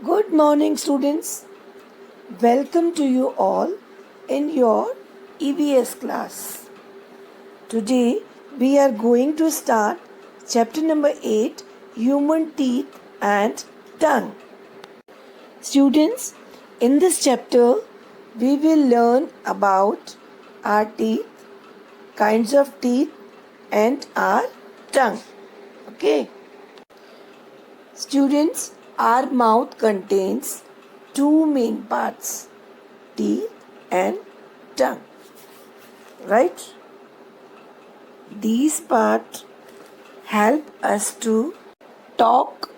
Good morning, students. Welcome to you all in your EVS class. Today we are going to start chapter number 8, Human Teeth and Tongue. Students, in this chapter we will learn about our teeth, kinds of teeth, and our tongue. Okay. Students, our mouth contains two main parts, teeth and tongue. Right? These parts help us to talk,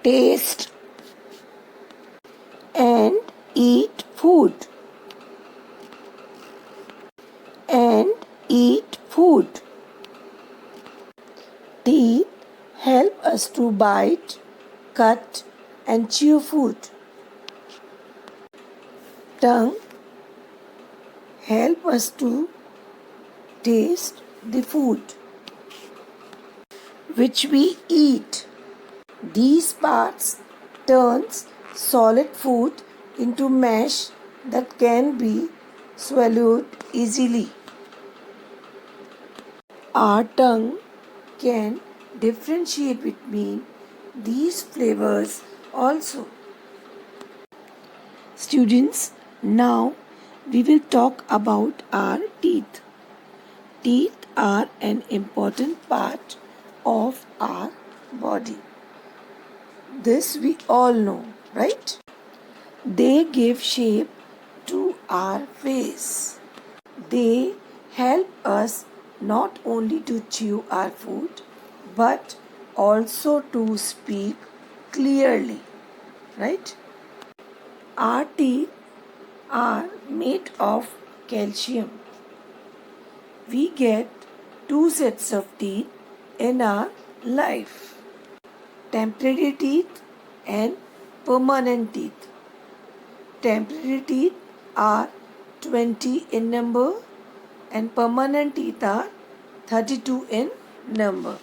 taste, and eat food. Teeth help us to bite, cut, and chew food. Tongue help us to taste the food which we eat. These parts turns solid food into mash that can be swallowed easily. Our tongue can differentiate between these flavors also. Students, now we will talk about our teeth. Teeth are an important part of our body. This we all know, right? They give shape to our face. They help us not only to chew our food but also to speak clearly, right? Our teeth are made of calcium. We get two sets of teeth in our life, temporary teeth and permanent teeth. Temporary teeth are 20 in number and permanent teeth are 32 in number.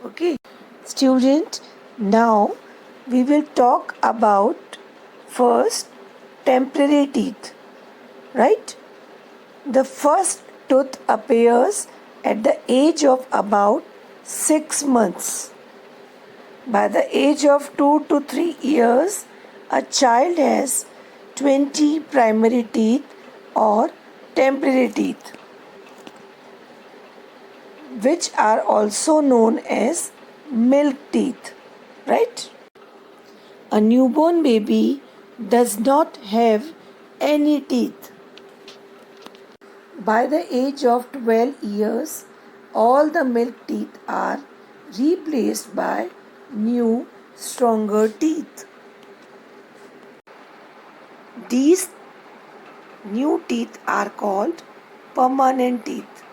Okay. Student, now we will talk about first temporary teeth. Right? The first tooth appears at the age of about 6 months. By the age of 2 to 3 years, a child has 20 primary teeth or temporary teeth, which are also known as milk teeth, right? A newborn baby does not have any teeth. By the age of 12 years, all the milk teeth are replaced by new, stronger teeth. These new teeth are called permanent teeth,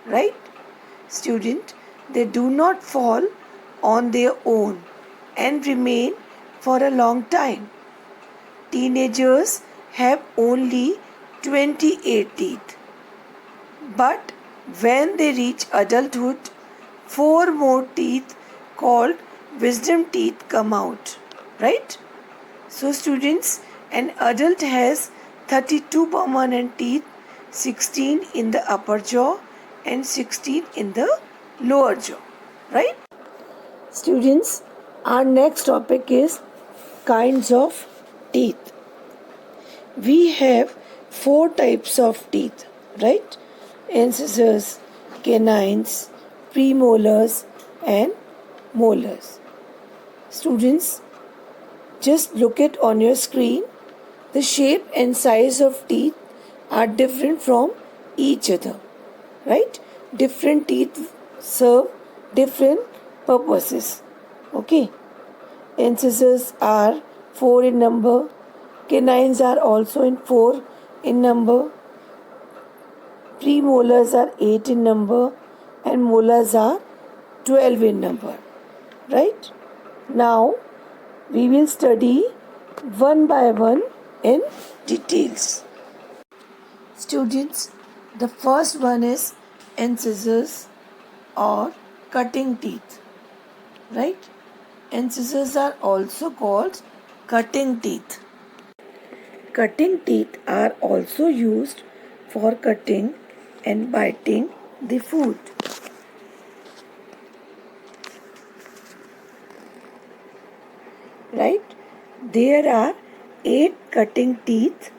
right? Student, they do not fall on their own and remain for a long time. Teenagers have only 28 teeth. But when they reach adulthood, 4 more teeth called wisdom teeth come out, right? So students, an adult has 32 permanent teeth, 16 in the upper jaw and 16 in the lower jaw, right? Students, our next topic is kinds of teeth. We have 4 types of teeth, right? Incisors, canines, premolars and molars. Students, just look at on your screen. The shape and size of teeth are different from each other, right? Different teeth serve different purposes. Okay. Incisors are 4 in number. Canines are also in 4 in number. Premolars are 8 in number and molars are 12 in number. Right? Now we will study one by one in details. Students, the first one is incisors or cutting teeth. Right? and scissors are also called cutting teeth. Cutting teeth are also used for cutting and biting the food. Right? There are 8 cutting teeth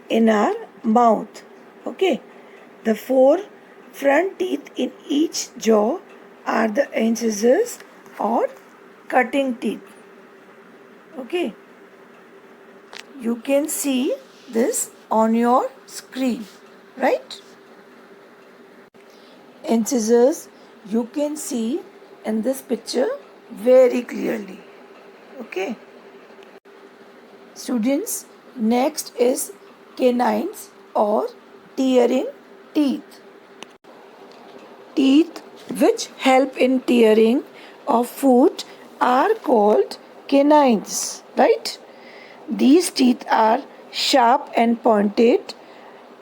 in our mouth. Okay? The 4 front teeth in each jaw are the incisors or cutting teeth. Okay? You can see this on your screen, right? Incisors you can see in this picture very clearly. Okay? Students, next is canines or tearing teeth. Teeth which help in tearing of food are called canines, right? These teeth are sharp and pointed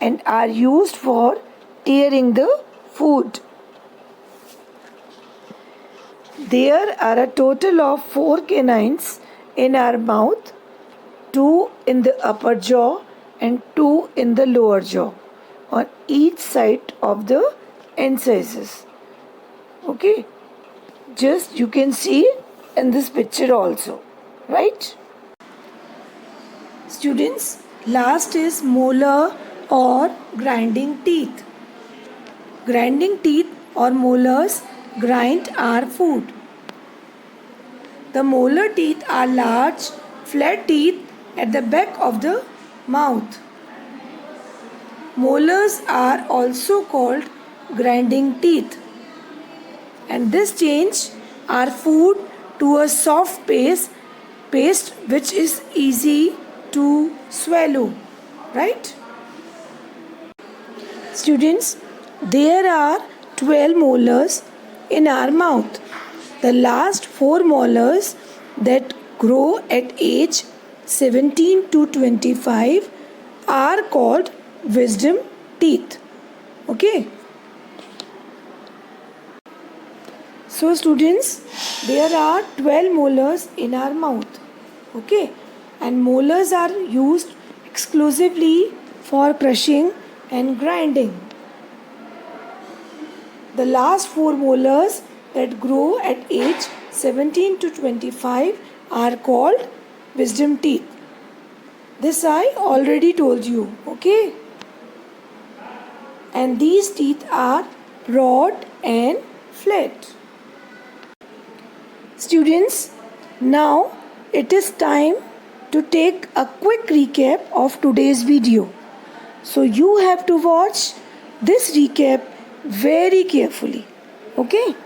and are used for tearing the food. There are a total of 4 canines in our mouth, 2 in the upper jaw and 2 in the lower jaw on each side of the incisors. Okay, just you can see in this picture also, right? Students, last is molar or grinding teeth. Grinding teeth or molars grind our food. The molar teeth are large, flat teeth at the back of the mouth. Molars are also called grinding teeth, and this change our food to a soft paste which is easy to swallow, right? Students, there are 12 molars in our mouth. The last 4 molars that grow at age 17 to 25 are called wisdom teeth. Okay? So students, there are 12 molars in our mouth. Okay? And molars are used exclusively for crushing and grinding. The last 4 molars that grow at age 17 to 25 are called wisdom teeth. This I already told you, okay? And these teeth are broad and flat. Students, now it is time to take a quick recap of today's video. So you have to watch this recap very carefully. Okay?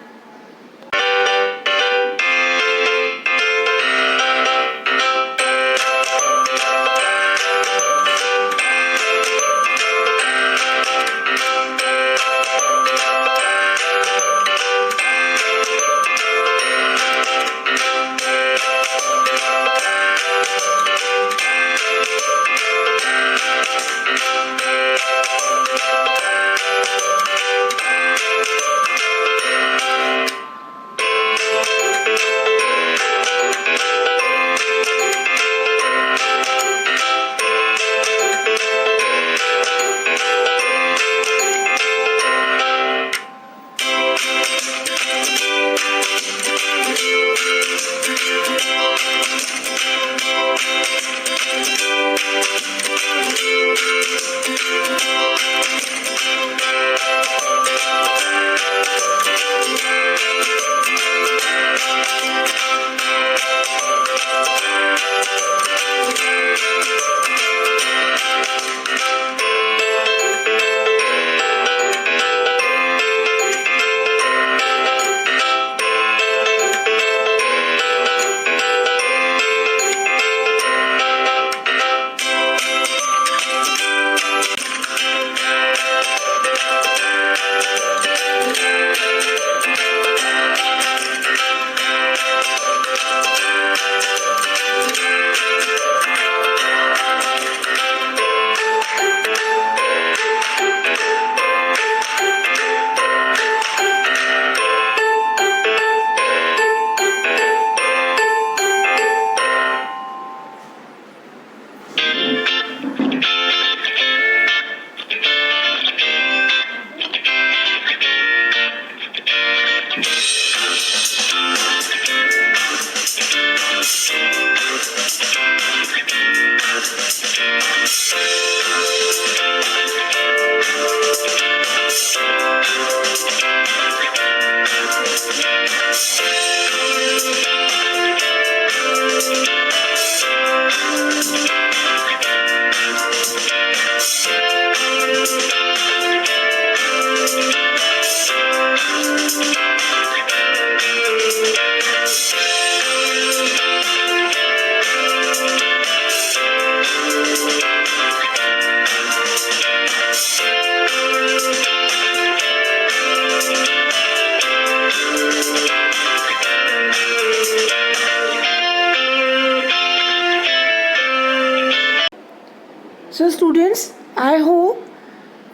So students, I hope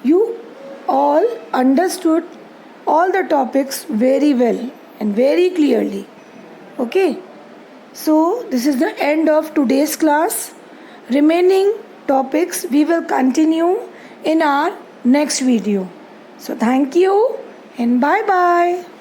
you all understood all the topics very well and very clearly. Okay. So this is the end of today's class. Remaining topics we will continue in our next video. So thank you and bye bye.